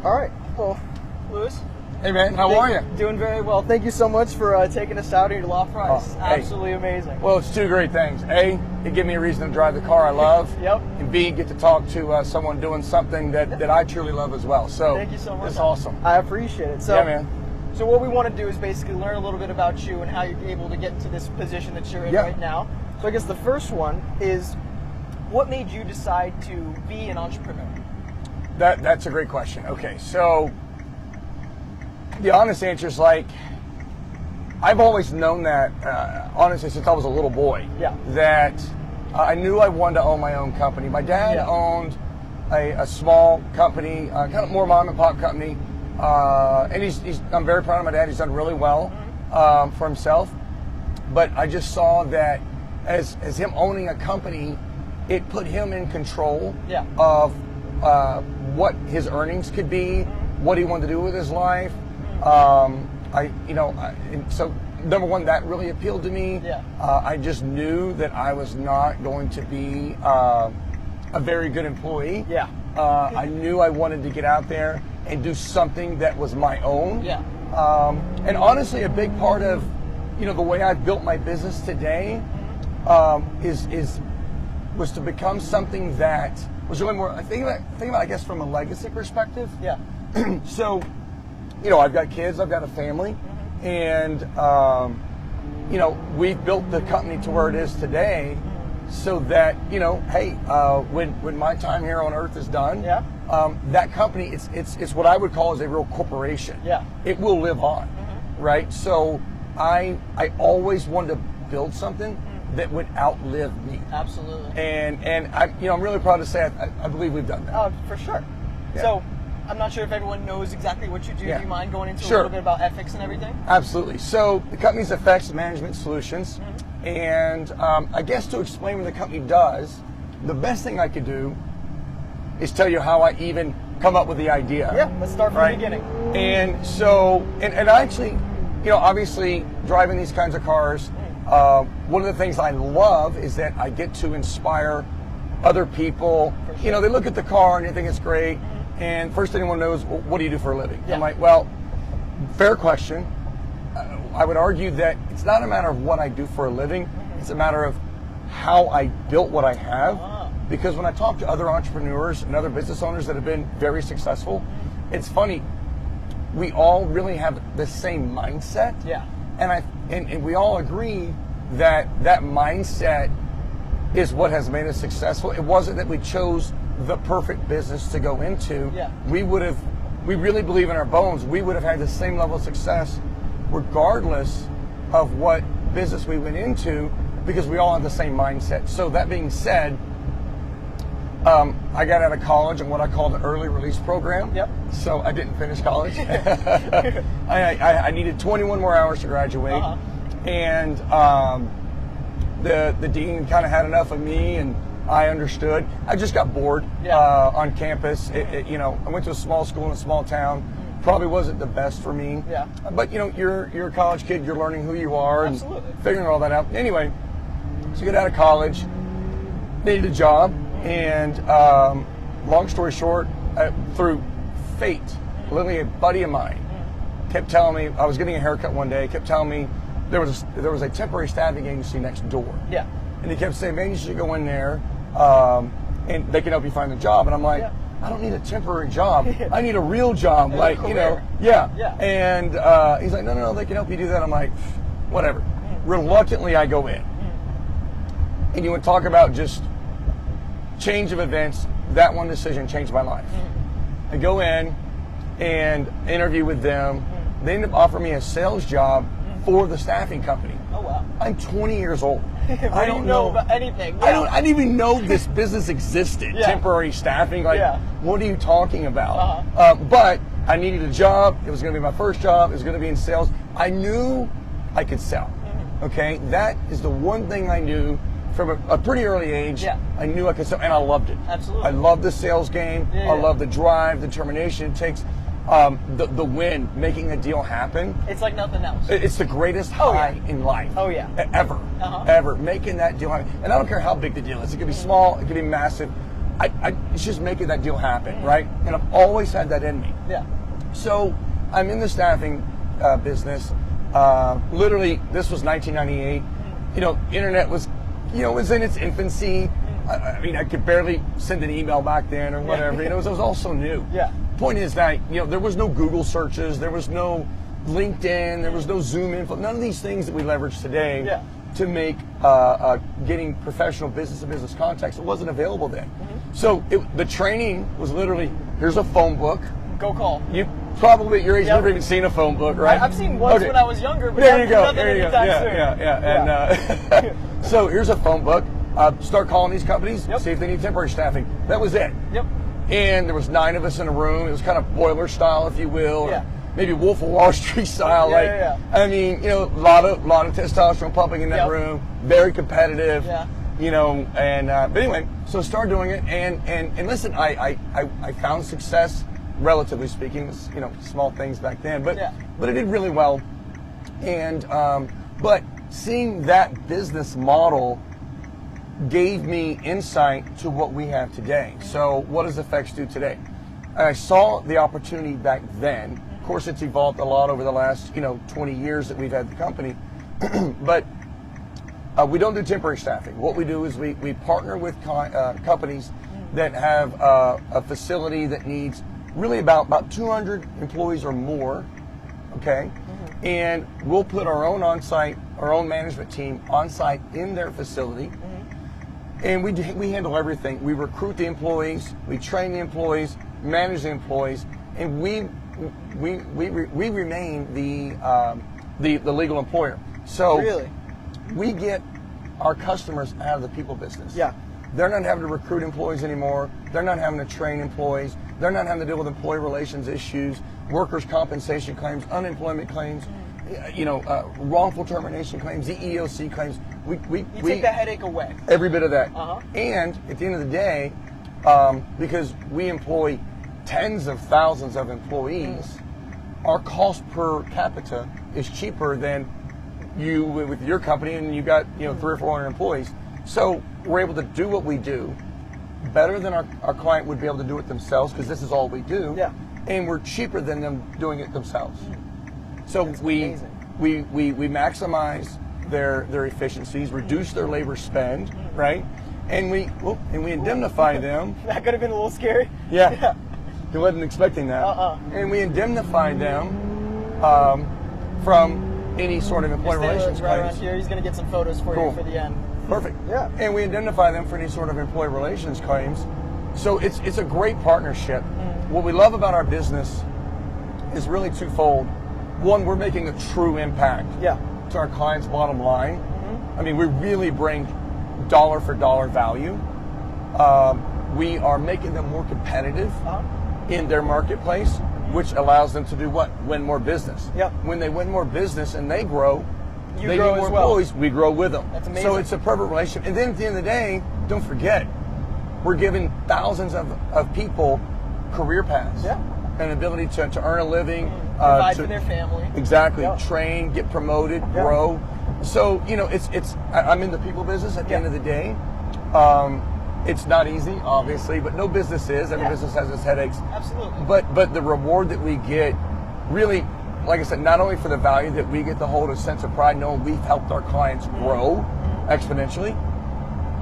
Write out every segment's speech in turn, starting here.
All right. Well, Lewis. Hey man, how are you? Doing very well. Thank you so much for taking us out at your loft price. Hey. Absolutely amazing. Well, it's two great things. A, it gave me a reason to drive the car I love. Yep. And B, get to talk to someone doing something that I truly love as well. So thank you so much. It's awesome. I appreciate it. So, yeah, man. So what we want to do is basically learn a little bit about you and how you're able to get to this position that you're in right now. So I guess the first one is, what made you decide to be an entrepreneur? That's a great question. Okay, so the honest answer is I've always known that, honestly, since I was a little boy, that I knew I wanted to own my own company. My dad owned a small company, kind of more mom and pop company, and I'm very proud of my dad. He's done really well for himself. But I just saw that as him owning a company, it put him in control of what his earnings could be, what he wanted to do with his life. So number one, that really appealed to me. I just knew that I was not going to be a very good employee. I knew I wanted to get out there and do something that was my own. And honestly, a big part of the way I built my business today was to become something that was really more. I think about I guess from a legacy perspective. So, I've got kids, I've got a family, and we've built the company to where it is today, so that hey, when my time here on Earth is done, that company it's what I would call as a real corporation. It will live on, right? So I always wanted to build something that would outlive me. Absolutely. And I'm really proud to say I believe we've done that. Oh, for sure. So I'm not sure if everyone knows exactly what you do. Do you mind going into a little bit about Effex and everything? Absolutely. So the company's Effex Management Solutions, and I guess to explain what the company does, the best thing I could do is tell you how I even come up with the idea. Let's start from the beginning. And so, and I actually, obviously driving these kinds of cars, one of the things I love is that I get to inspire other people. They look at the car and they think it's great, and first thing anyone knows, well, what do you do for a living? I'm like, well, fair question. I would argue that it's not a matter of what I do for a living, it's a matter of how I built what I have. Because when I talk to other entrepreneurs and other business owners that have been very successful, it's funny, we all really have the same mindset. And we all agree that mindset is what has made us successful. It wasn't that we chose the perfect business to go into. We really believe in our bones, we would have had the same level of success regardless of what business we went into, because we all have the same mindset. So that being said, I got out of college in what I call the early release program. So I didn't finish college. I needed 21 more hours to graduate. And the dean kind of had enough of me, and I understood. I just got bored on campus. I went to a small school in a small town. Probably wasn't the best for me. But you're a college kid. You're learning who you are and figuring all that out. Anyway, so get out of college, needed a job. And long story short, through fate, literally a buddy of mine kept telling me, I was getting a haircut one day, kept telling me there was a temporary staffing agency next door. And he kept saying, man, you should go in there and they can help you find a job. And I'm like, I don't need a temporary job. I need a real job. And he's like, no, they can help you do that. I'm like, whatever. Reluctantly, I go in. And you would talk about just change of events. That one decision changed my life. I go in and interview with them. They end up offering me a sales job for the staffing company. Oh wow! I'm 20 years old. I don't know about anything. I didn't even know this business existed. Temporary staffing. What are you talking about? But I needed a job. It was going to be my first job. It was going to be in sales. I knew I could sell. Okay, that is the one thing I knew from a pretty early age. I knew I could sell, and I loved it. Absolutely. I love the sales game. I love the drive, the determination it takes. The win, making a deal happen. It's like nothing else. It's the greatest high in life. Ever. Making that deal happen. And I don't care how big the deal is. It could be small, it could be massive. it's just making that deal happen, right? And I've always had that in me. Yeah. So I'm in the staffing business. Literally, this was 1998. You know, internet was, you know, was in its infancy. I mean, I could barely send an email back then or whatever. You know, it was all so new. Yeah. Point is that, you know, there was no Google searches, there was no LinkedIn, there was no Zoom info, none of these things that we leverage today to make getting professional business-to-business contacts. It wasn't available then. So the training was literally, here's a phone book. Go call. You probably at your age never even seen a phone book, right? I've seen once when I was younger, but there you go. nothing There you go. Yeah. And so here's a phone book. Start calling these companies, see if they need temporary staffing. That was it. Yep. And there was 9 of us in a room. It was kind of boiler style, if you will, or maybe Wolf of Wall Street style. I mean, you know, a lot of testosterone pumping in that room. Very competitive. You know, and but anyway, so start doing it, and listen, I found success, relatively speaking. It was, you know, small things back then, but it did really well. And but seeing that business model gave me insight to what we have today. So what does Effex do today? I saw the opportunity back then. Of course, it's evolved a lot over the last, you know, 20 years that we've had the company. But we don't do temporary staffing. What we do is we partner with companies that have a facility that needs really about 200 employees or more, okay? And we'll put our own on-site, our own management team on-site in their facility. And we handle everything. We recruit the employees, we train the employees, manage the employees, and we remain the legal employer. So we get our customers out of the people business. They're not having to recruit employees anymore. They're not having to train employees. They're not having to deal with employee relations issues, workers' compensation claims, unemployment claims, you know, wrongful termination claims, EEOC claims. We take the headache away. Every bit of that. And at the end of the day, because we employ tens of thousands of employees, our cost per capita is cheaper than you with your company, and you got, you know, 300 or 400 employees. So we're able to do what we do better than our client would be able to do it themselves, because this is all we do. And we're cheaper than them doing it themselves. So we maximize their efficiencies, reduce their labor spend, right? And we indemnify them. That could have been a little scary. He wasn't expecting that. And we indemnify them from any sort of employee relations right claims. around here. He's going to get some photos for you for the end. Perfect. And we indemnify them for any sort of employee relations claims. So it's a great partnership. What we love about our business is really twofold. One, we're making a true impact to our clients' bottom line. I mean, we really bring dollar for dollar value. We are making them more competitive in their marketplace, which allows them to do what? Win more business. When they win more business and they grow, they grow get more as well. employees, we grow with them. That's amazing. So it's a perfect relationship. And then at the end of the day, don't forget, we're giving thousands of people career paths. An ability to earn a living. Provide for their family. Exactly. Train, get promoted, grow. So, you know, I'm in the people business at the end of the day. It's not easy, obviously, but no business is. Every business has its headaches. Absolutely. But the reward that we get, really, like I said, not only for the value that we get to hold a sense of pride knowing we've helped our clients grow exponentially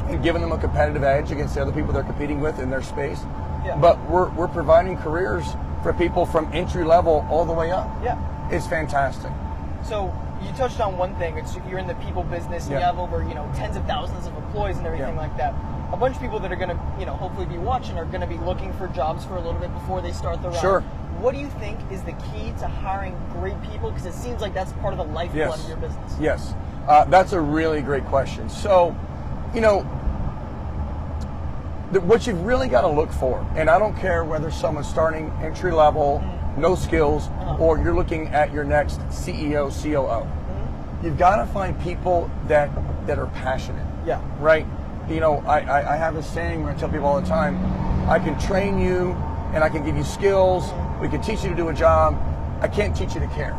and given them a competitive edge against the other people they're competing with in their space, but we're providing careers for people from entry level all the way up. It's fantastic. So you touched on one thing. You're in the people business, and you have over, you know, tens of thousands of employees and everything like that. A bunch of people that are going to, you know, hopefully be watching are going to be looking for jobs for a little bit before they start the run. What do you think is the key to hiring great people? Because it seems like that's part of the lifeblood of your business. That's a really great question. So, you know, what you've really got to look for, and I don't care whether someone's starting entry level, no skills, or you're looking at your next CEO, COO, you've got to find people that are passionate. Right? You know, I have a saying where I tell people all the time, I can train you and I can give you skills. We can teach you to do a job. I can't teach you to care.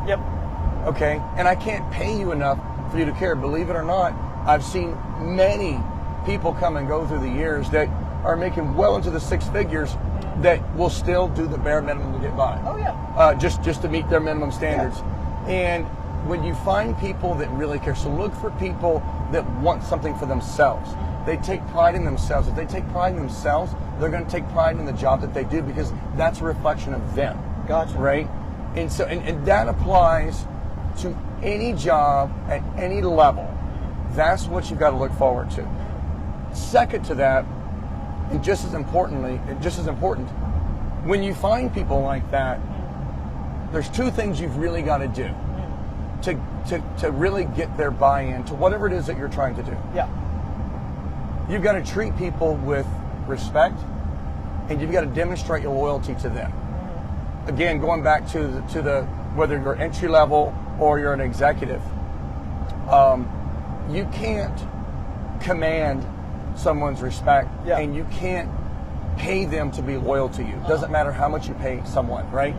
Okay? And I can't pay you enough for you to care. Believe it or not, I've seen many people come and go through the years that are making well into the six figures that will still do the bare minimum to get by. Oh yeah. Just to meet their minimum standards. Yeah. And when you find people that really care, so look for people that want something for themselves. They take pride in themselves. If they take pride in themselves, they're going to take pride in the job that they do because that's a reflection of them. Gotcha. Right? And so, and that applies to any job at any level. That's what you've got to look forward to. Second to that, and just as important, when you find people like that, there's two things you've really got to do to really get their buy-in to whatever it is that you're trying to do. Yeah. You've got to treat people with respect, and you've got to demonstrate your loyalty to them. Again, going back to the whether you're entry level or you're an executive, you can't command someone's respect, and you can't pay them to be loyal to you. It doesn't matter how much you pay someone, right?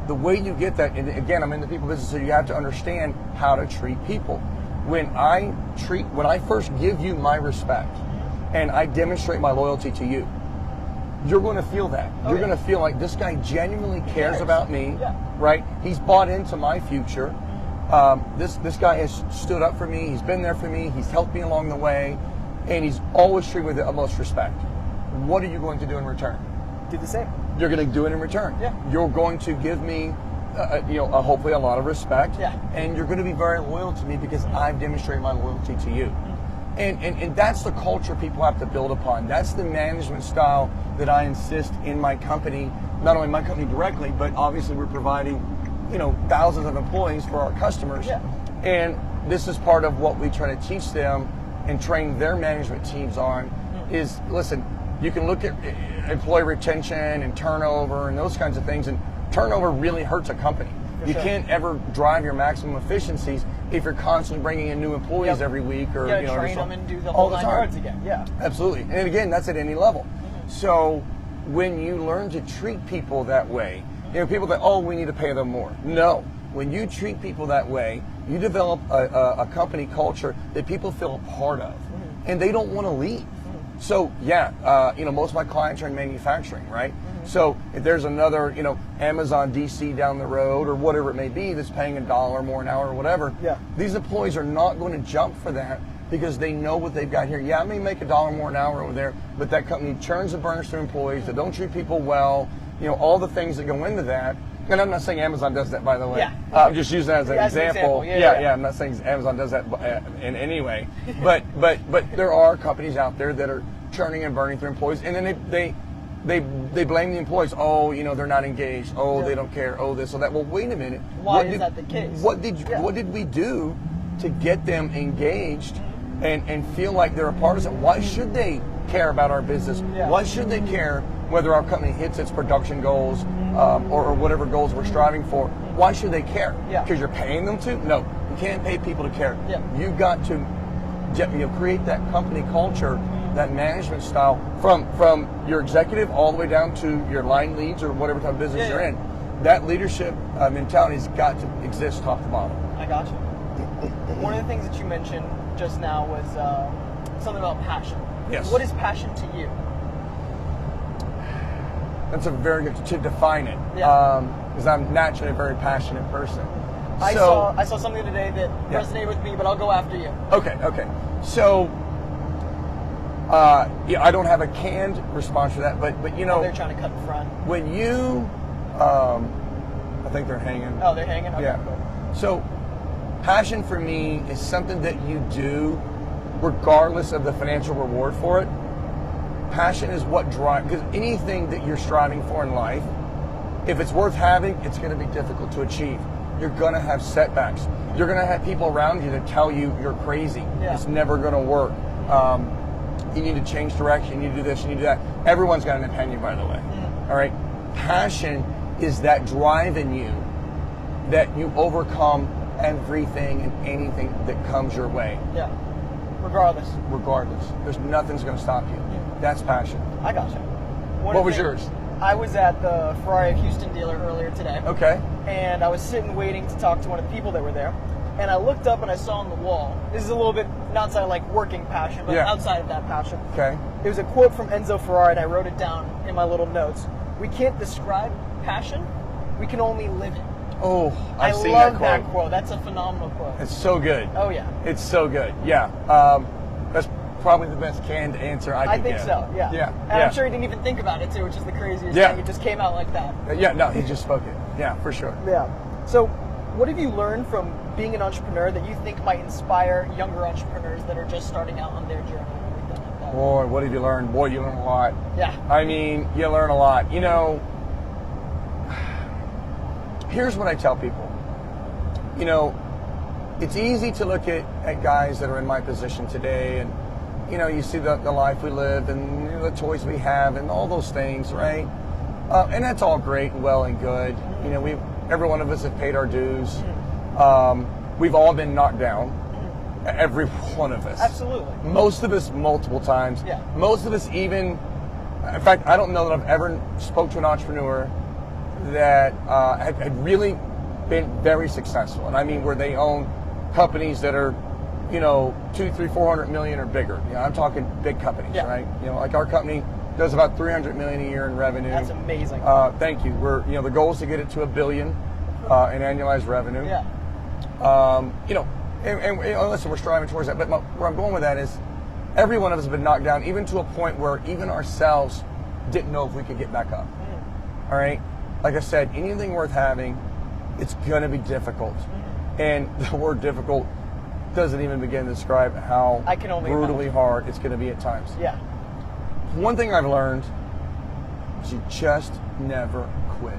The way you get that, and again, I'm in the people business, so you have to understand how to treat people. When I first give you my respect and I demonstrate my loyalty to you, you're going to feel that. You're going to feel like this guy genuinely cares about me, right? He's bought into my future. This guy has stood up for me. He's been there for me. He's helped me along the way, and he's always treated me with the utmost respect. What are you going to do in return? Do the same. You're going to do it in return. Yeah. You're going to give me, hopefully a lot of respect, and you're going to be very loyal to me because I've demonstrated my loyalty to you. And that's the culture people have to build upon. That's the management style that I insist in my company, not only my company directly, but obviously we're providing, thousands of employees for our customers. Yeah. And this is part of what we try to teach them and train their management teams on is, listen, you can look at employee retention and turnover and those kinds of things, and turnover really hurts a company. You can't ever drive your maximum efficiencies if you're constantly bringing in new employees every week or train them and do the whole 9 yards again. Yeah, absolutely. And again, that's at any level. So when you learn to treat people that way, people that we need to pay them more. No, when you treat people that way, you develop a company culture that people feel a part of, and they don't want to leave. So most of my clients are in manufacturing, right? So if there's another, Amazon DC down the road or whatever it may be that's paying $1 more an hour or whatever, these employees are not going to jump for that because they know what they've got here. Yeah, I may make $1 more an hour over there, but that company churns and burns through employees that don't treat people well, all the things that go into that. And I'm not saying Amazon does that, by the way. I'm just using that as an example. I'm not saying Amazon does that in any way. But there are companies out there that are churning and burning through employees, and then they blame the employees. Oh, they're not engaged. Oh, they don't care. Oh, this or that. Well, wait a minute. Why is that the case? What did we do to get them engaged and feel like they're a part of it? Why should they care about our business? Why should they care whether our company hits its production goals or whatever goals we're striving for? Why should they care? Because you're paying them to? No, you can't pay people to care. You've got to create that company culture, that management style from your executive all the way down to your line leads or whatever type of business you're in. That leadership mentality has got to exist top to bottom. I got you. One of the things that you mentioned just now was something about passion. Yes. What is passion to you? That's a very good to define it. Because I'm naturally a very passionate person. I saw something today that resonated with me, but I'll go after you. Okay. So I don't have a canned response to that, but they're trying to cut in front. When you, I think they're hanging. Oh, they're hanging. Okay, yeah. Cool. So passion for me is something that you do regardless of the financial reward for it. Passion is what drives, because anything that you're striving for in life, if it's worth having, it's going to be difficult to achieve. You're going to have setbacks. You're going to have people around you that tell you you're crazy. It's never going to work. You need to change direction. You need to do this. You need to do that. Everyone's got an opinion, by the way. All right. Passion is that drive in you that you overcome everything and anything that comes your way. Yeah. Regardless. There's nothing's going to stop you. That's passion. I got you. What was yours? I was at the Ferrari of Houston dealer earlier today. Okay. And I was sitting waiting to talk to one of the people that were there. And I looked up and I saw on the wall, this is a little bit outside of like working passion, but outside of that passion. Okay. It was a quote from Enzo Ferrari, and I wrote it down in my little notes. We can't describe passion, we can only live it. Oh, I've seen love that quote. that quote. That's a phenomenal quote. It's so good. Oh, yeah. It's so good. Yeah. That's probably the best canned answer I could think get. so, yeah. Yeah. And I'm sure he didn't even think about it, too, which is the craziest thing. It just came out like that. Yeah, no, he just spoke it. Yeah, for sure. Yeah. So, what have you learned from being an entrepreneur that you think might inspire younger entrepreneurs that are just starting out on their journey? Boy, what have you learned? Boy, you learn a lot. Yeah. I mean, you learn a lot. You know, here's what I tell people. You know, it's easy to look at guys that are in my position today, and, you know, you see the life we live and, you know, the toys we have and all those things, right? And that's all great and well and good. You know, every one of us have paid our dues. We've all been knocked down. Every one of us. Absolutely. Most of us multiple times. Yeah. Most of us even, in fact, I don't know that I've ever spoke to an entrepreneur that had really been very successful. And I mean where they own companies that are, you know, 200, 300, 400 million or bigger. You know, I'm talking big companies, right? You know, like our company does about 300 million a year in revenue. That's amazing. Thank you. You know, the goal is to get it to $1 billion in annualized revenue. Yeah. You know, and listen, we're striving towards that. But where I'm going with that is, every one of us has been knocked down, even to a point where even ourselves didn't know if we could get back up. All right. Like I said, anything worth having, it's going to be difficult. And the word difficult doesn't even begin to describe how brutally hard it's going to be at times. Yeah. One thing I've learned is you just never quit.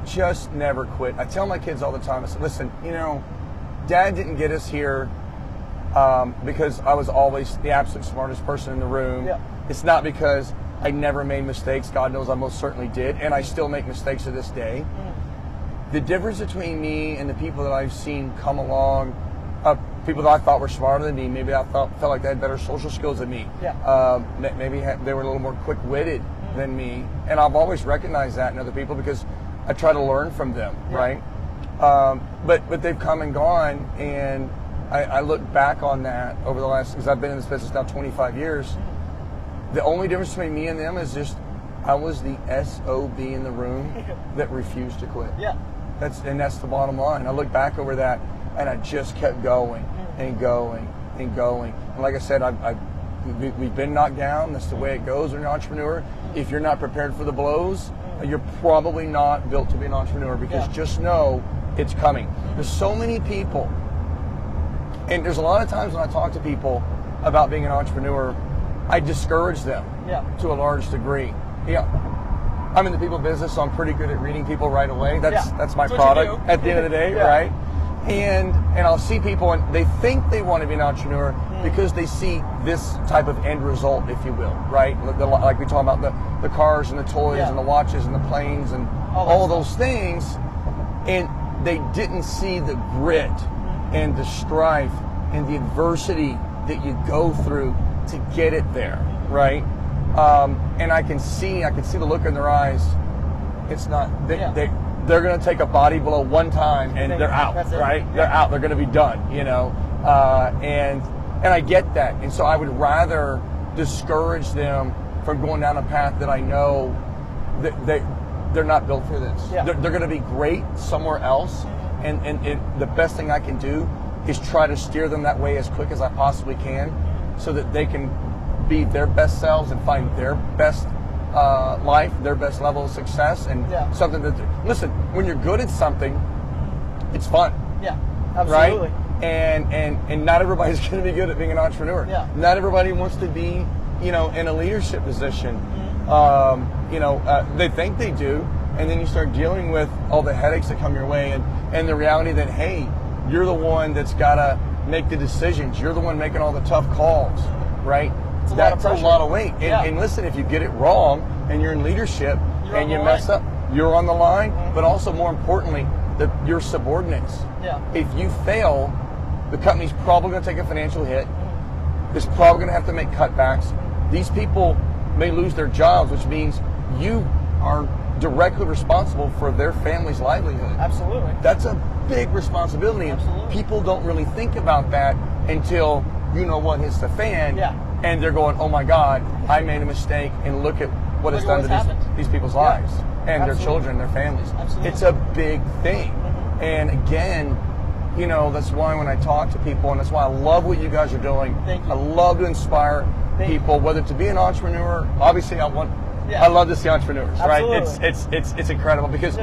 Just never quit. I tell my kids all the time, I say, listen, you know, Dad didn't get us here because I was always the absolute smartest person in the room. Yeah. It's not because I never made mistakes. God knows I most certainly did, and I still make mistakes to this day. The difference between me and the people that I've seen come along, people that I thought were smarter than me, maybe I felt like they had better social skills than me. Yeah. Maybe they were a little more quick-witted than me, and I've always recognized that in other people because I try to learn from them, right? But they've come and gone, and I look back on that over the last, because I've been in this business now 25 years. The only difference between me and them is just I was the SOB in the room that refused to quit. Yeah. That's the bottom line. I look back over that, and I just kept going and going and going. And like I said, we've been knocked down. That's the way it goes when you're an entrepreneur. If you're not prepared for the blows, you're probably not built to be an entrepreneur, because just know it's coming. There's so many people, and there's a lot of times when I talk to people about being an entrepreneur, I discourage them to a large degree. Yeah, I'm in the people business, so I'm pretty good at reading people right away. That's my product at the end of the day, right? And I'll see people, and they think they want to be an entrepreneur because they see this type of end result, if you will, right? Like we talk about the cars and the toys and the watches and the planes and all of those things, and they didn't see the grit and the strife and the adversity that you go through to get it there, right? And I can see the look in their eyes. It's not they're going to take a body blow one time and they're out, right? They're out. They're going to be done, you know. And I get that, and so I would rather discourage them from going down a path that I know that they're not built for this. They're going to be great somewhere else, and the best thing I can do is try to steer them that way as quick as I possibly can, so that they can be their best selves and find their best life, their best level of success, and something that, listen, when you're good at something, it's fun. Yeah, absolutely. Right? And not everybody's going to be good at being an entrepreneur. Not everybody wants to be, you know, in a leadership position. You know, they think they do, and then you start dealing with all the headaches that come your way, and the reality that, hey, you're the one that's got to make the decisions. You're the one making all the tough calls, right? That's a lot of weight. And listen, if you get it wrong and you're in leadership and you mess up, you're on the line. But also, more importantly, your subordinates. If you fail, the company's probably going to take a financial hit. It's probably going to have to make cutbacks. These people may lose their jobs, which means you are directly responsible for their family's livelihood. Absolutely. That's a big responsibility. Absolutely. People don't really think about that until you know what hits the fan. Yeah. And they're going, oh my God, I made a mistake, and look at what it's done to these people's lives and their children, their families. Absolutely. It's a big thing. And again, you know, that's why when I talk to people, and that's why I love what you guys are doing. Thank you. I love to inspire people, whether to be an entrepreneur. Obviously, I love to see entrepreneurs, Absolutely. right? It's incredible because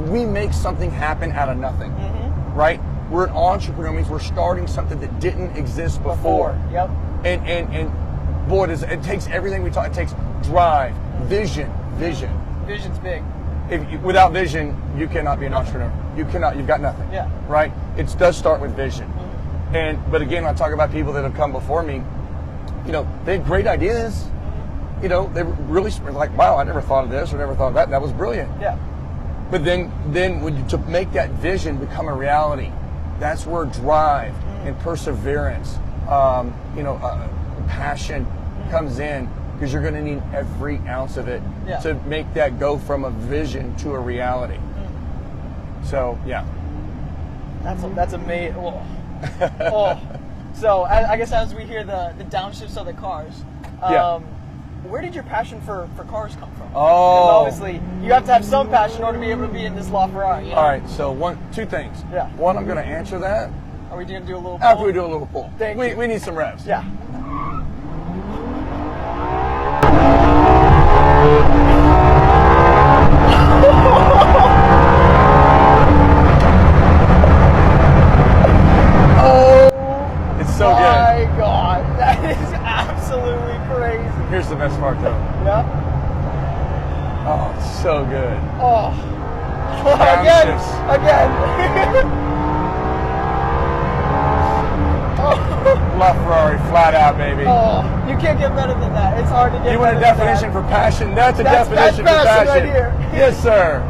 we make something happen out of nothing, right? We're an entrepreneur, means we're starting something that didn't exist before. Yep. And boy, it takes everything we talk. It takes drive, vision. Vision's big. Without vision, you cannot be an entrepreneur. You cannot. You've got nothing. Yeah. Right. It does start with vision. But again, I talk about people that have come before me. You know, they had great ideas. You know, they were really like, wow, I never thought of this or never thought of that. That was brilliant. Yeah. But then when to make that vision become a reality, that's where drive and perseverance, passion comes in, because you're going to need every ounce of it to make that go from a vision to a reality. So yeah, that's amazing. So I guess as we hear the downshifts of the cars, where did your passion for cars come from? Obviously you have to have some passion in order to be able to be in this LaFerrari. All right, so two things. Yeah. One, I'm going to answer that. Are we going to do a little pull? After we do a little pull. We need some revs. Yeah. So good. My God, that is absolutely crazy. Here's the best part, though. Yeah. Oh, it's so good. Oh, again. LaFerrari, flat out, baby. Oh, you can't get better than that. It's hard to get. You want a definition for passion? That's a definition for passion. Right here. Yes, sir.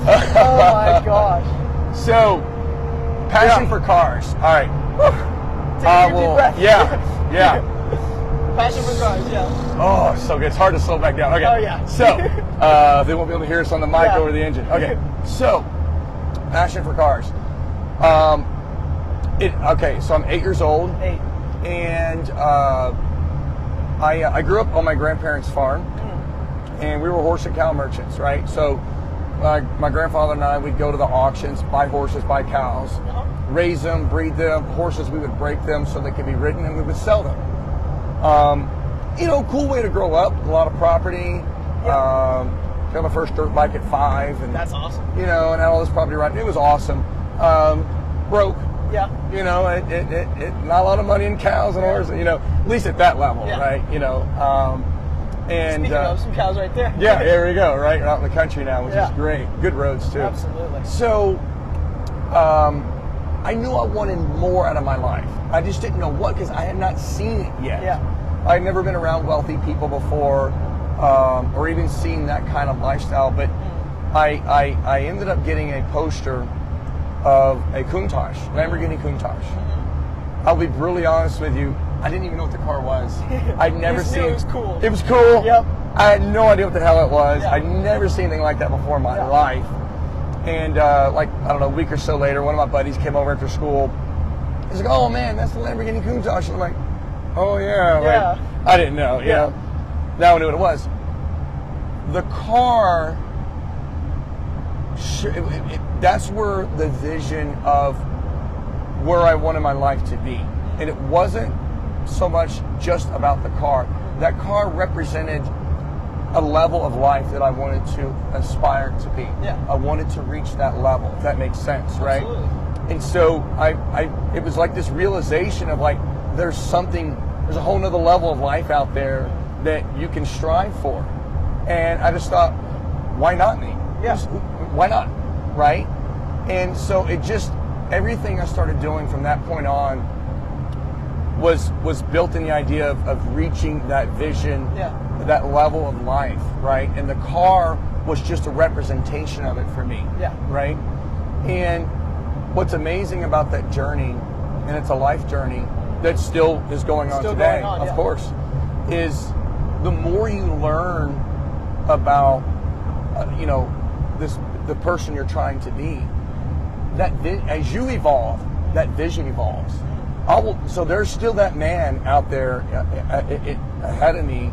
Oh my gosh. So, passion for cars. All right. Take a deep breath. Yeah. Passion for cars, Oh, so good. It's hard to slow back down. Okay. Oh, yeah. So, they won't be able to hear us on the mic over the engine. Okay. So, passion for cars. So I'm 8 years old. And I grew up on my grandparents' farm, and we were horse and cow merchants, right? So, my grandfather and I, we'd go to the auctions, buy horses, buy cows, raise them, breed them. Horses, we would break them so they could be ridden, and we would sell them. Cool way to grow up. A lot of property. Got my first dirt bike at 5, and that's awesome. And had all this property right. It was awesome. Broke. Yeah. Not a lot of money in cows and horses. At least at that level, right? And speaking of some cows right there. Yeah, there we go. Right, we're out in the country now, which is great. Good roads too. Absolutely. So, I knew I wanted more out of my life. I just didn't know what, because I had not seen it yet. Yeah. I had never been around wealthy people before, or even seen that kind of lifestyle. But I ended up getting a poster of a Countach, Lamborghini Countach. I'll be brutally honest with you. I didn't even know what the car was. I'd never seen it. It was cool. It was cool. Yep. I had no idea what the hell it was. I'd never seen anything like that before in my life. And a week or so later, one of my buddies came over after school. He's like, "Oh man, that's the Lamborghini Countach." And I'm like, "Oh yeah." I didn't know. You know. Now I knew what it was. The car. That's where the vision of where I wanted my life to be, and it wasn't so much just about the car. That car represented a level of life that I wanted to aspire to be. I wanted to reach that level, if that makes sense, right? Absolutely. And so it was like this realization of like, there's a whole nother level of life out there that you can strive for. And I just thought, why not me? Why not, right? And so everything I started doing from that point on was built in the idea of reaching that vision, that level of life, right? And the car was just a representation of it for me, right? And what's amazing about that journey, and it's a life journey that still is going on today, of course, is the more you learn about the person you're trying to be, as you evolve, that vision evolves. So there's still that man out there ahead of me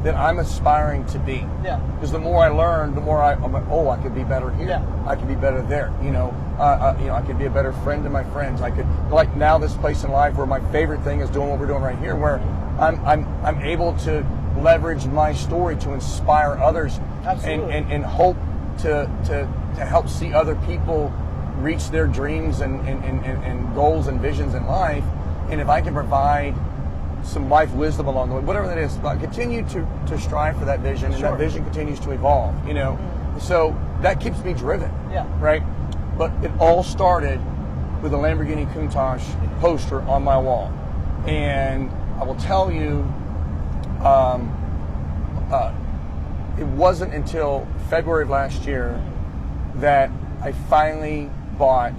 that I'm aspiring to be. Yeah. Because the more I learn, the more I'm like, oh, I could be better here. Yeah. I could be better there. I could be a better friend to my friends. I could, like now, this place in life where my favorite thing is doing what we're doing right here, where I'm able to leverage my story to inspire others. Absolutely. and hope to help see other people reach their dreams and goals and visions in life. And if I can provide some life wisdom along the way, whatever that is, but continue to strive for that vision, and that vision continues to evolve, So that keeps me driven, right? But it all started with a Lamborghini Countach poster on my wall. And I will tell you, it wasn't until February of last year that I finally bought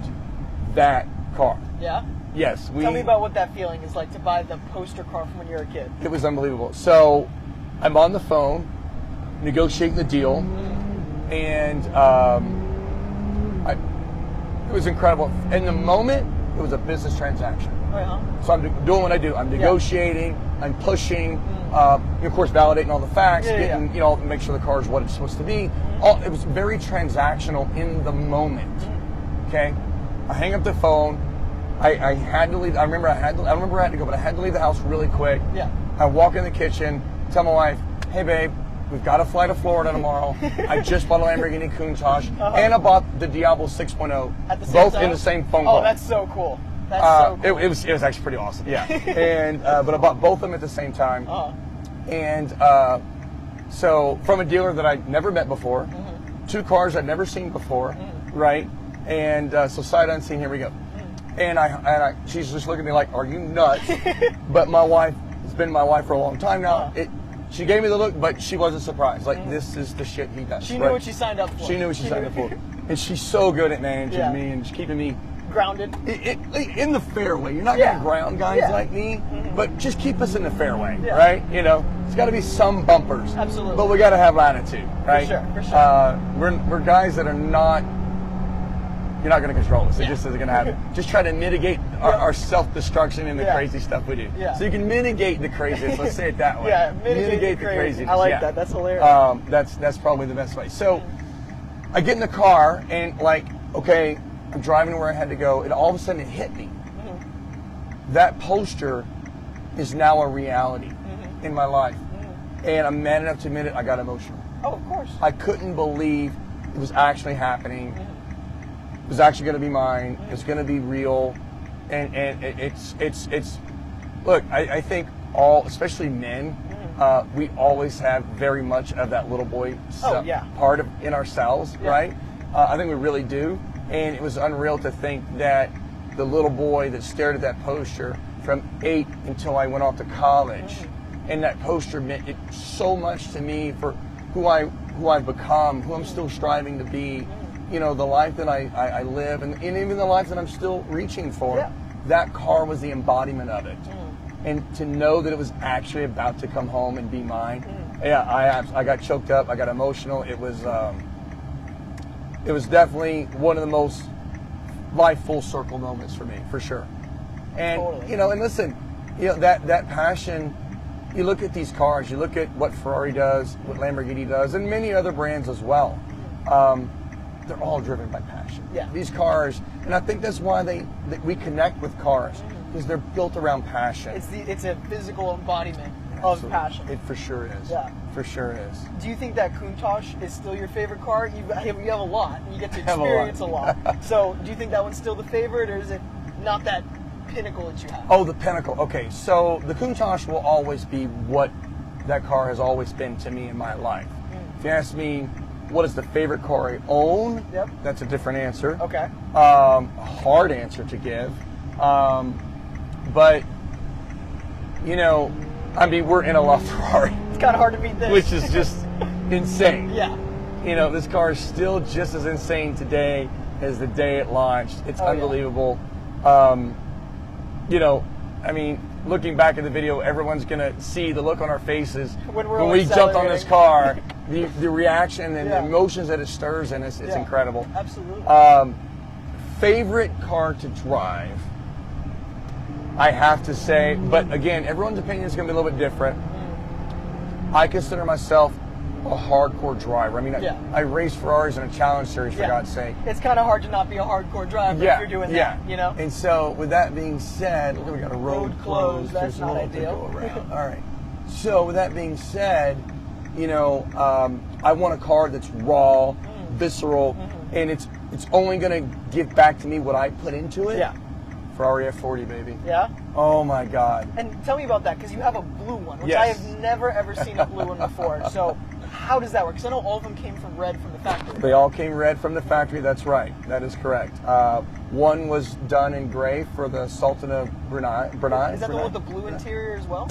that car. Yeah? Yes. Tell me about what that feeling is like to buy the poster car from when you were a kid. It was unbelievable. So I'm on the phone negotiating the deal, and it was incredible. In the moment, it was a business transaction. So I'm doing what I do. I'm negotiating, I'm pushing, of course, validating all the facts, getting, make sure the car is what it's supposed to be. It was very transactional in the moment. Okay? I hang up the phone. I had to leave. I don't remember I had to go, but I had to leave the house really quick. Yeah. I walk in the kitchen, tell my wife, hey babe, we've got to fly to Florida tomorrow. I just bought a Lamborghini Countach, and I bought the Diablo 6.0, at the same both time? in the same phone call. Oh, that's so cool. That's so cool. It was actually pretty awesome. Yeah. And but I bought both of them at the same time. And so from a dealer that I'd never met before, two cars I'd never seen before, right? And so sight unseen, here we go. And she's just looking at me like, are you nuts? But my wife has been my wife for a long time now. She gave me the look, but she wasn't surprised. Like, this is the shit he does. She knew what she signed up for. She knew what she signed up for. And she's so good at managing me and keeping me grounded in the fairway. You're not going to ground guys like me, but just keep us in the fairway, right? It's got to be some bumpers. Absolutely. But we got to have attitude, right? For sure. We're guys that are not. You're not going to control us. It just isn't going to happen. Just try to mitigate our self-destruction and the crazy stuff we do. So you can mitigate the craziness. Let's say it that way. Mitigate the craziness. I like that. That's hilarious. That's probably the best way. So I get in the car and okay, I'm driving to where I had to go, and all of a sudden it hit me. That poster is now a reality in my life. And I'm man enough to admit it, I got emotional. Oh, of course. I couldn't believe it was actually happening. It was actually going to be mine. It's going to be real. And it's look, I think especially men, we always have very much of that little boy part in ourselves, right? I think we really do. And it was unreal to think that the little boy that stared at that poster from 8 until I went off to college, and that poster meant it so much to me for who I've become, who I'm still striving to be, the life that I live, and even the life that I'm still reaching for. Yeah. That car was the embodiment of it. And to know that it was actually about to come home and be mine, I got choked up, I got emotional. It was definitely one of the most life full circle moments for me, for sure. And and listen, that passion. You look at these cars, you look at what Ferrari does, what Lamborghini does, and many other brands as well. They're all driven by passion. Yeah. These cars, and I think that's why we connect with cars, because they're built around passion. It's a physical embodiment of passion. It for sure is. Yeah. For sure is. Do you think that Countach is still your favorite car? You have a lot, and you get to experience a lot. So do you think that one's still the favorite, or is it not that pinnacle that you have? Oh, the pinnacle. Okay, so the Countach will always be what that car has always been to me in my life. If you ask me, what is the favorite car I own? Yep. That's a different answer. Okay. A hard answer to give. But, we're in a LaFerrari. It's kind of hard to beat this. Which is just insane. Yeah. This car is still just as insane today as the day it launched. It's unbelievable. Looking back at the video, everyone's going to see the look on our faces when we jumped on this car. the reaction and the emotions that it stirs in us, it's incredible. Absolutely. Favorite car to drive, I have to say, but again, everyone's opinion is going to be a little bit different. I consider myself a hardcore driver. I mean, I race Ferraris in a challenge series, for God's sake. It's kind of hard to not be a hardcore driver if you're doing that, you know? And so, with that being said, we got a road closed. That's not ideal. All right. So, with that being said, you know, I want a car that's raw, visceral, and it's only going to give back to me what I put into it. Yeah. Ferrari F40, baby. Yeah? Oh my God. And tell me about that, because you have a blue one, which I have never ever seen a blue one before. So how does that work? Because I know all of them came from red from the factory. They all came red from the factory, that's right. That is correct. One was done in gray for the Sultan of Brunei. Is that the one with the blue interior as well?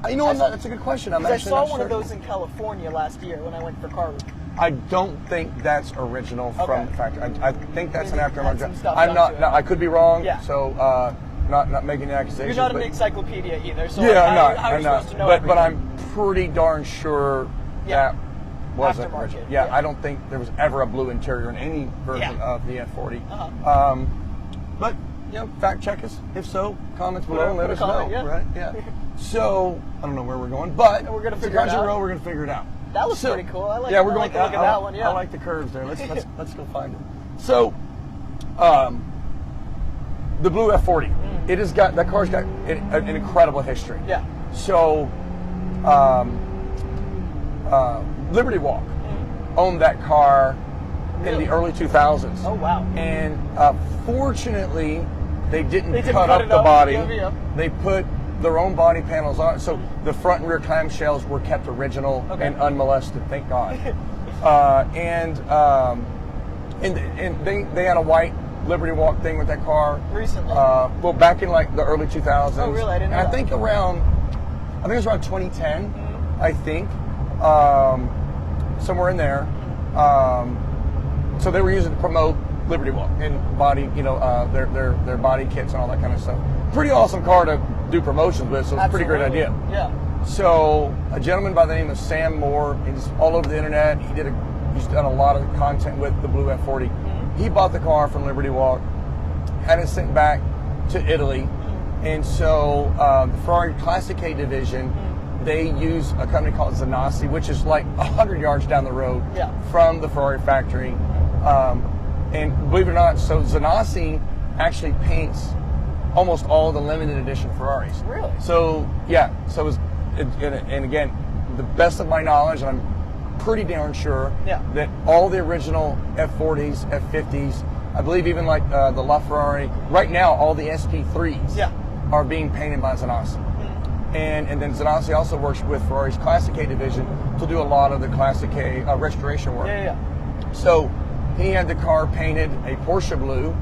You know, that's a good question. I saw one of those in California last year when I went for Car Week. I don't think that's original from the factory. I think that's an aftermarket. I'm not. No, I could be wrong. Yeah. So not making an accusation. You're not an encyclopedia either. So yeah, I'm not. To know but I'm pretty darn sure that wasn't original. Yeah, I don't think there was ever a blue interior in any version of the F40. But you know, fact check us. If so, comments below and let us know. Right? Yeah. So I don't know where we're going, but we're gonna figure it out. We're gonna figure it out. That looks pretty cool. I like. We're going to look at that one. Yeah, I like the curves there. Let's go find it. So, the blue F40. It has got that car's got an incredible history. Yeah. So, Liberty Walk owned that car in the early 2000s. Oh wow! And fortunately, they didn't cut up the body. They put their own body panels on it, so the front and rear clamshells were kept original and unmolested, thank God. And they had a white Liberty Walk thing with that car recently. Well, back in like the early 2000s. Oh, really? I didn't know. And I think it was around 2010. I think somewhere in there. So they were using it to promote Liberty Walk and body, you know, their body kits and all that kind of stuff. Pretty awesome car to do promotions with, so it's a pretty great idea. Yeah. So a gentleman by the name of Sam Moore, he's all over the internet. He's done a lot of content with the blue F40. He bought the car from Liberty Walk, had it sent back to Italy, and so the Ferrari Classic K division, they use a company called Zanassi, which is like 100 yards down the road from the Ferrari factory. And believe it or not, so Zanassi actually paints almost all the limited edition Ferraris. Really? So yeah. So and again, the best of my knowledge, and I'm pretty darn sure that all the original F40s, F50s, I believe even like the LaFerrari, right now all the SP3s are being painted by Zanassi. And then Zanassi also works with Ferrari's Classic K division to do a lot of the Classic K restoration work. So he had the car painted a Porsche blue,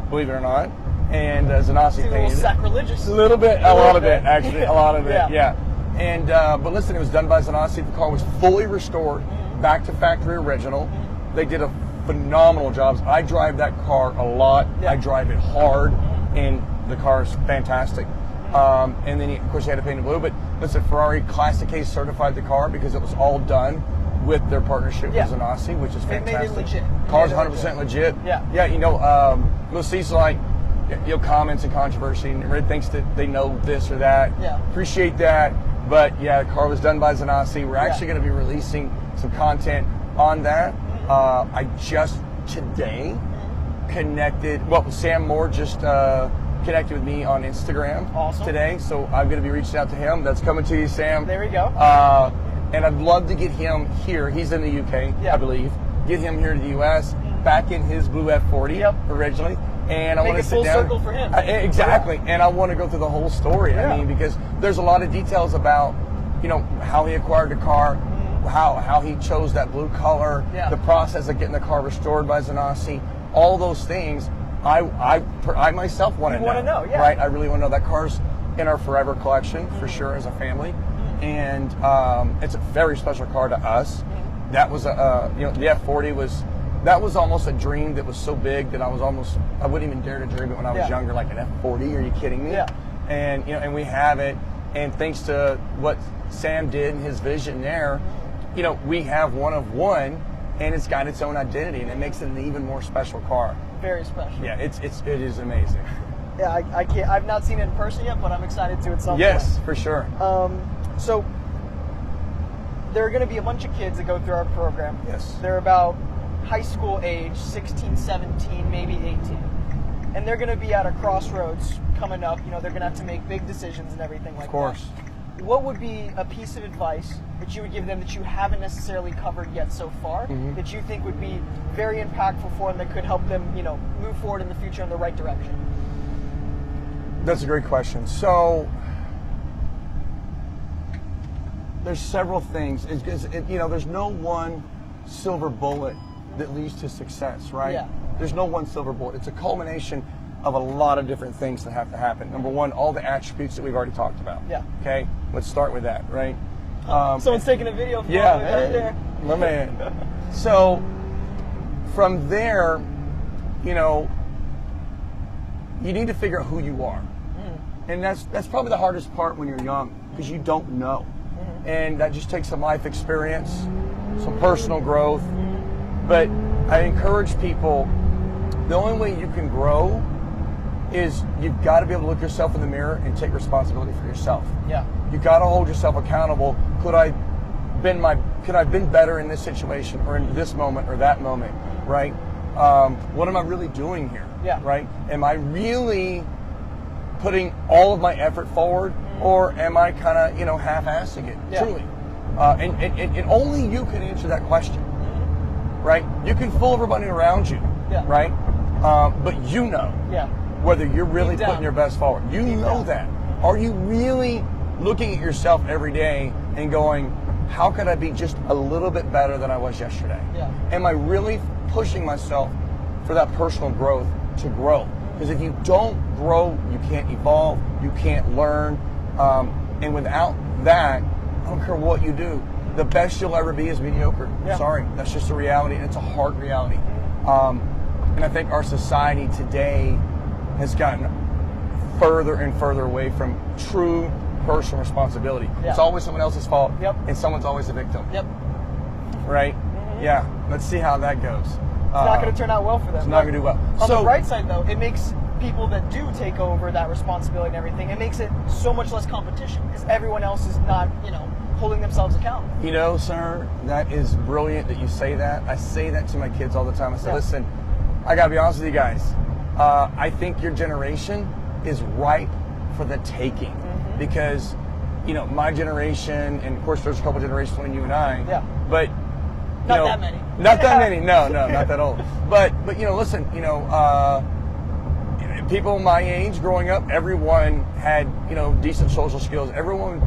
believe it or not, and Zanassi painted it. A little sacrilegious. A little bit, a lot of it, actually, a lot of it, yeah. And but listen, it was done by Zanassi. The car was fully restored, back to factory original. They did a phenomenal job. I drive that car a lot. I drive it hard, and the car is fantastic. And then, of course, he had to paint it blue. But listen, Ferrari Classic K certified the car because it was all done with their partnership with Zanassi, which is fantastic. They made it legit. Car's 100% legit. Yeah, you know, you'll see some like, you know, comments and controversy, and everybody thinks that they know this or that. Appreciate that. But yeah, the car was done by Zanassi. We're actually going to be releasing some content on that. I just today connected, well, Sam Moore just connected with me on Instagram today, so I'm going to be reaching out to him. That's coming to you, Sam. There we go. And I'd love to get him here. He's in the UK, I believe. Get him here to the US, back in his blue F40 originally. And I want to sit down. Make a full circle for him. Exactly. And I want to go through the whole story. I mean, because there's a lot of details about, you know, how he acquired the car, how he chose that blue color, the process of getting the car restored by Zanassi, all those things. I myself want to know. Right? I really want to know. That car's in our forever collection for sure as a family, and it's a very special car to us. That was you know, the F40 was. That was almost a dream that was so big that I wouldn't even dare to dream it when I was younger, like an F40. Are you kidding me? And you know, and we have it, and thanks to what Sam did and his vision there, you know, we have one of one, and it's got its own identity, and it makes it an even more special car. Very special. Yeah, it is amazing. Yeah, I can't. I've not seen it in person yet, but I'm excited to at some point. Yes, for sure. So there are going to be a bunch of kids that go through our program. Yes. They're about high school age, 16, 17, maybe 18. And they're going to be at a crossroads coming up. You know, they're going to have to make big decisions and everything like that. Of course. What would be a piece of advice that you would give them that you haven't necessarily covered yet so far, that you think would be very impactful for them, that could help them, you know, move forward in the future in the right direction? That's a great question. So there's several things. You know, there's no one silver bullet that leads to success, right? Yeah. There's no one silver bullet. It's a culmination of a lot of different things that have to happen. Number one, all the attributes that we've already talked about. Yeah. Okay, let's start with that, right? Someone's taking a video of yeah, right there. My man. So from there, you know, you need to figure out who you are. And that's probably the hardest part when you're young, because you don't know. And that just takes some life experience, some personal growth. But I encourage people, the only way you can grow is you've got to be able to look yourself in the mirror and take responsibility for yourself. Yeah. You got to hold yourself accountable. Could I have been better in this situation, or in this moment, or that moment, right? What am I really doing here? Yeah. Right? Am I really putting all of my effort forward, or am I kind of, you know, half-assing it? Yeah. Truly. And only you can answer that question, right? You can fool everybody around you, Yeah. right? But you know whether you're really putting your best forward. You know that. Are you really looking at yourself every day and going, how could I be just a little bit better than I was yesterday? Yeah. Am I really pushing myself for that personal growth to grow? Because if you don't grow, you can't evolve, you can't learn. And without that, I don't care what you do, the best you'll ever be is mediocre. Yeah. Sorry, that's just a reality, and it's a hard reality. And I think our society today has gotten further and further away from true personal responsibility. Yeah. It's always someone else's fault, Yep. and someone's always a victim. Yep. Right? Yeah, let's see how that goes. It's not going to turn out well for them. It's not going to do well. On the right side, though, it makes people that do take over that responsibility and everything, it makes it so much less competition, because everyone else is not, you know, holding themselves accountable. You know, sir, that is brilliant that you say that. I say that to my kids all the time. I say, listen, I got to be honest with you guys. I think your generation is ripe for the taking, because, you know, my generation, and of course there's a couple generations between you and I, but not that many. Not that many. No, not that old. But you know, listen, you know, people my age growing up, everyone had, you know, decent social skills. Everyone,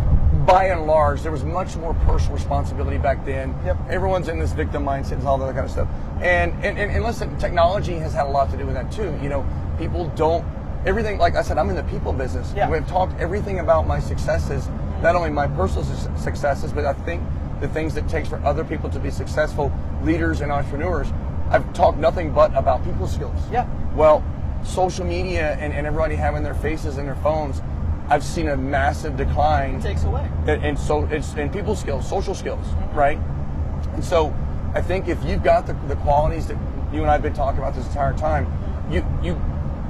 by and large, there was much more personal responsibility back then. Yep. Everyone's in this victim mindset and all that kind of stuff. And listen, technology has had a lot to do with that too. You know, people don't, everything, like I said, I'm in the people business. Yeah. We've talked everything about my successes, not only my personal successes, but I think the things that it takes for other people to be successful leaders and entrepreneurs. I've talked nothing but about people skills. Yeah. Well, social media and everybody having their faces in their phones, I've seen a massive decline. It takes away. And so it's in people skills, social skills, right? And so I think if you've got the qualities that you and I have been talking about this entire time, you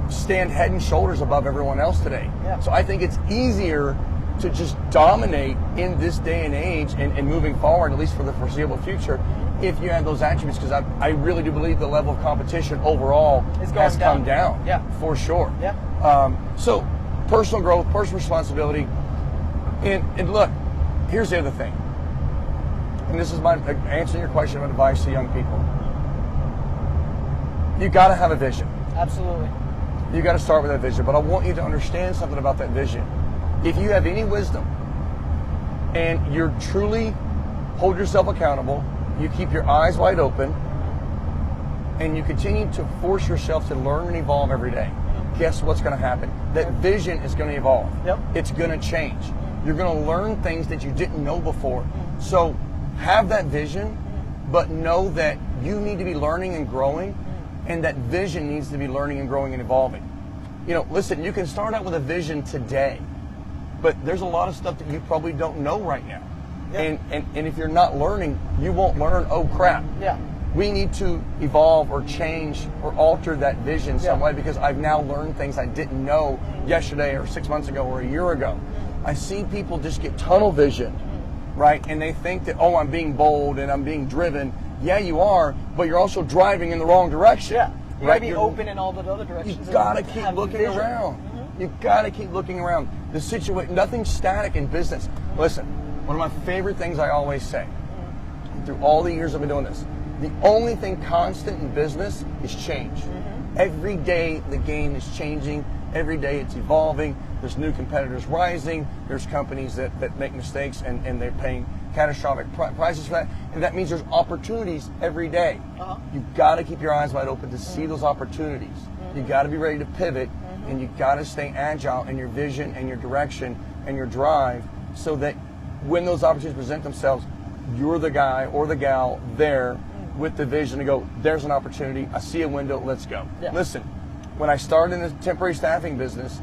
stand head and shoulders above everyone else today. Yeah. So I think it's easier to just dominate in this day and age and moving forward, at least for the foreseeable future, if you have those attributes, because I really do believe the level of competition overall has come down. Yeah. For sure. Yeah. So personal growth, personal responsibility, and look, here's the other thing, and this is my answering your question of advice to young people. You got to have a vision. Absolutely. You got to start with that vision, but I want you to understand something about that vision. If you have any wisdom and you're truly hold yourself accountable, you keep your eyes wide open, and you continue to force yourself to learn and evolve every day, guess what's going to happen? That vision is going to evolve. Yep. It's going to change. You're going to learn things that you didn't know before. So have that vision, but know that you need to be learning and growing, and that vision needs to be learning and growing and evolving. You know, listen, you can start out with a vision today, but there's a lot of stuff that you probably don't know right now. And if you're not learning, you won't learn, oh crap. Yeah. We need to evolve or change or alter that vision some way, because I've now learned things I didn't know yesterday or 6 months ago or a year ago. I see people just get tunnel vision, right? And they think that, oh, I'm being bold and I'm being driven. Yeah, you are, but you're also driving in the wrong direction. Yeah. You right? gotta be open in all the other directions. You gotta keep looking around. You gotta keep looking around. The situation, nothing's static in business. Listen, one of my favorite things I always say, through all the years I've been doing this, the only thing constant in business is change. Every day the game is changing. Every day it's evolving. There's new competitors rising. There's companies that make mistakes and they're paying catastrophic prices for that. And that means there's opportunities every day. You've got to keep your eyes wide open to see those opportunities. You've got to be ready to pivot, and you've got to stay agile in your vision and your direction and your drive, so that when those opportunities present themselves, you're the guy or the gal there with the vision to go, there's an opportunity, I see a window, let's go. Yeah. Listen, when I started in the temporary staffing business,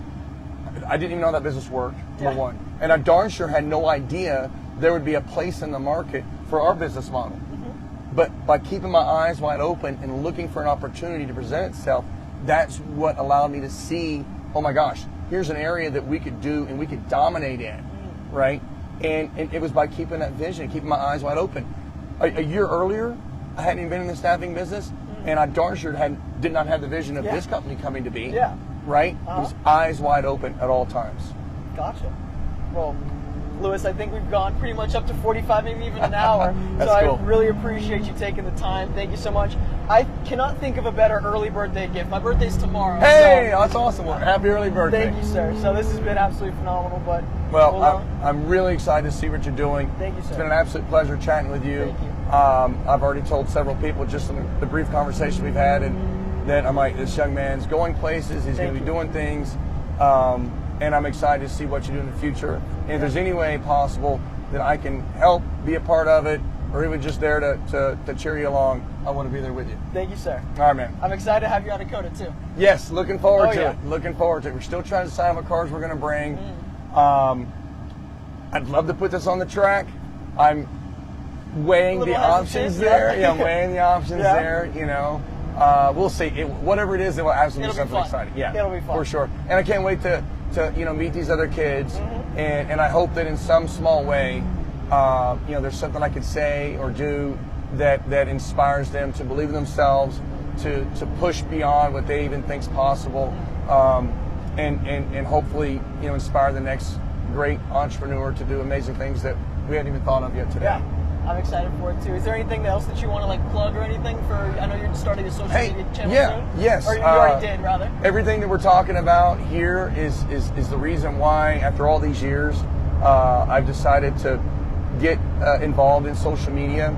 I didn't even know how that business worked, number one. And I darn sure had no idea there would be a place in the market for our business model. But by keeping my eyes wide open and looking for an opportunity to present itself, that's what allowed me to see, oh my gosh, here's an area that we could do and we could dominate in, right? And it was by keeping that vision, keeping my eyes wide open. A year earlier, I hadn't even been in the staffing business, and I darn sure did not have the vision of this company coming to be. Yeah. Right? It was eyes wide open at all times. Gotcha. Well, Louis, I think we've gone pretty much up to 45, maybe even an hour. That's so cool. I really appreciate you taking the time. Thank you so much. I cannot think of a better early birthday gift. My birthday's tomorrow. Hey, so that's awesome. Well, happy early birthday. Thank you, sir. So this has been absolutely phenomenal. But I'm really excited to see what you're doing. Thank you, sir. It's been an absolute pleasure chatting with you. Thank you. I've already told several people just in the brief conversation we've had, and that I'm like, this young man's going places. He's going to be doing things. And I'm excited to see what you do in the future. And if there's any way possible that I can help, be a part of it, or even just there to cheer you along, I want to be there with you. Thank you, sir. All right, man. I'm excited to have you out of Coda, too. Yes, looking forward to it. Looking forward to it. We're still trying to decide what cars we're going to bring. I'd love to put this on the track. I'm weighing the options there. Yeah, I'm weighing the options there, you know. We'll see. Whatever it is, it will absolutely be something exciting. Yeah, it'll be fun. For sure. And I can't wait to meet these other kids, and I hope that in some small way, there's something I could say or do that inspires them to believe in themselves, to push beyond what they even think's possible, and hopefully inspire the next great entrepreneur to do amazing things that we hadn't even thought of yet today. Yeah. I'm excited for it too. Is there anything else that you want to plug or anything for? I know you're starting a social media channel soon. Yes. Or you already did, rather. Everything that we're talking about here is the reason why, after all these years, I've decided to get involved in social media.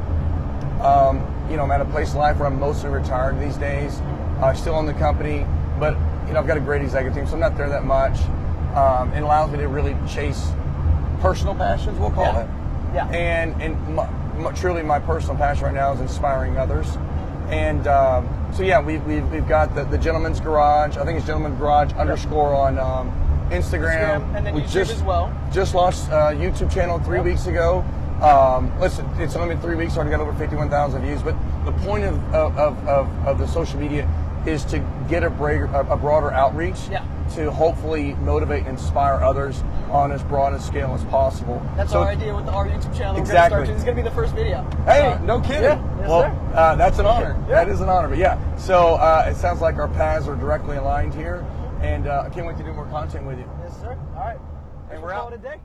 I'm at a place in life where I'm mostly retired these days. Still own the company, but I've got a great executive team, so I'm not there that much. It allows me to really chase personal passions, we'll call it. Yeah. And truly my personal passion right now is inspiring others. And so yeah, we've got the Gentleman's Garage. I think it's Gentleman's Garage _ on Instagram. And then we YouTube as well. Just launched a YouTube channel 3 weeks ago. Listen, it's only been 3 weeks, already got over 51,000 views. But the point of the social media is to get a broader outreach, to hopefully motivate and inspire others on as broad a scale as possible. That's our idea with our YouTube channel. Exactly. This is going to be the first video. Hey, no kidding. Yeah, yes, well, sir. That's an honor. Yeah. That is an honor. But yeah, so it sounds like our paths are directly aligned here, and I can't wait to do more content with you. Yes, sir. All right. And we're out today.